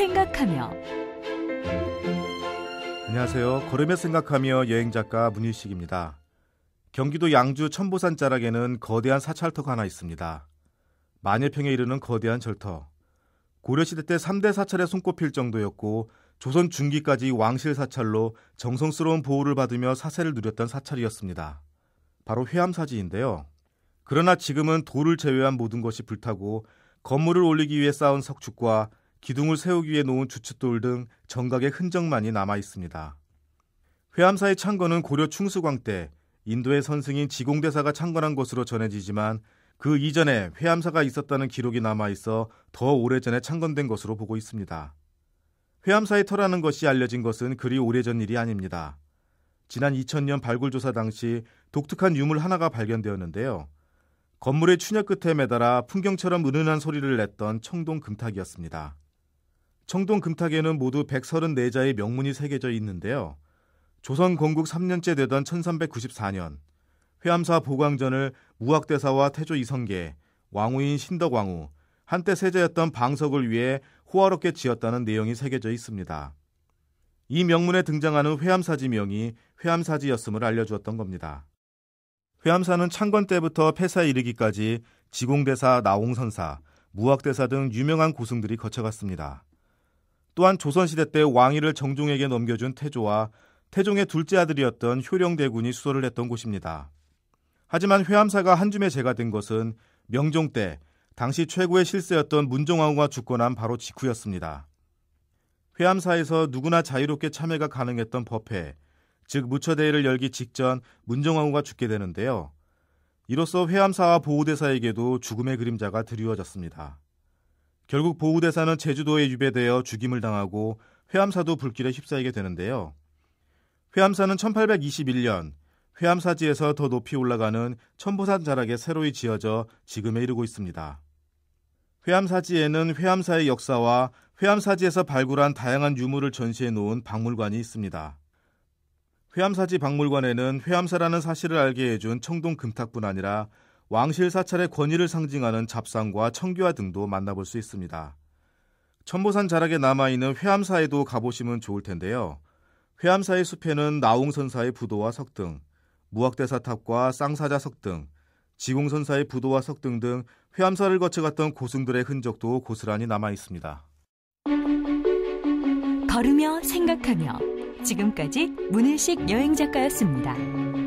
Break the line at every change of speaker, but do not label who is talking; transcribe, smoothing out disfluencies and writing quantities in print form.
생각하며.
안녕하세요. 걸으며 생각하며 여행작가 문일식입니다. 경기도 양주 천보산 자락에는 거대한 사찰터가 하나 있습니다. 만여 평에 이르는 거대한 절터. 고려시대 때 3대 사찰에 손꼽힐 정도였고 조선 중기까지 왕실 사찰로 정성스러운 보호를 받으며 사세를 누렸던 사찰이었습니다. 바로 회암사지인데요. 그러나 지금은 돌을 제외한 모든 것이 불타고 건물을 올리기 위해 쌓은 석축과 기둥을 세우기 위해 놓은 주춧돌 등 정각의 흔적만이 남아 있습니다. 회암사의 창건은 고려 충수광 때 인도의 선승인 지공대사가 창건한 것으로 전해지지만 그 이전에 회암사가 있었다는 기록이 남아있어 더 오래전에 창건된 것으로 보고 있습니다. 회암사의 터라는 것이 알려진 것은 그리 오래전 일이 아닙니다. 지난 2000년 발굴조사 당시 독특한 유물 하나가 발견되었는데요. 건물의 추녀 끝에 매달아 풍경처럼 은은한 소리를 냈던 청동금탁이었습니다. 청동금탁에는 모두 134자의 명문이 새겨져 있는데요. 조선 건국 3년째 되던 1394년 회암사 보광전을 무학대사와 태조 이성계, 왕후인 신덕왕후, 한때 세자였던 방석을 위해 호화롭게 지었다는 내용이 새겨져 있습니다. 이 명문에 등장하는 회암사지명이 회암사지였음을 알려주었던 겁니다. 회암사는 창건 때부터 폐사에 이르기까지 지공대사, 나홍선사, 무학대사 등 유명한 고승들이 거쳐갔습니다. 또한 조선시대 때 왕위를 정종에게 넘겨준 태조와 태종의 둘째 아들이었던 효령대군이 수도를 했던 곳입니다. 하지만 회암사가 한줌에 재가 된 것은 명종 때 당시 최고의 실세였던 문종왕후가 죽고 난 바로 직후였습니다. 회암사에서 누구나 자유롭게 참여가 가능했던 법회, 즉 무처대회를 열기 직전 문종왕후가 죽게 되는데요. 이로써 회암사와 보호대사에게도 죽음의 그림자가 드리워졌습니다. 결국 보호대사는 제주도에 유배되어 죽임을 당하고 회암사도 불길에 휩싸이게 되는데요. 회암사는 1821년 회암사지에서 더 높이 올라가는 천보산 자락에 새로이 지어져 지금에 이르고 있습니다. 회암사지에는 회암사의 역사와 회암사지에서 발굴한 다양한 유물을 전시해 놓은 박물관이 있습니다. 회암사지 박물관에는 회암사라는 사실을 알게 해준 청동금탁뿐 아니라 왕실 사찰의 권위를 상징하는 잡상과 청규화 등도 만나볼 수 있습니다. 천보산 자락에 남아있는 회암사에도 가보시면 좋을 텐데요. 회암사의 숲에는 나홍선사의 부도와 석등, 무학대사 탑과 쌍사자 석등, 지공선사의 부도와 석등 등 회암사를 거쳐갔던 고승들의 흔적도 고스란히 남아 있습니다.
걸으며 생각하며 지금까지 문일식 여행작가였습니다.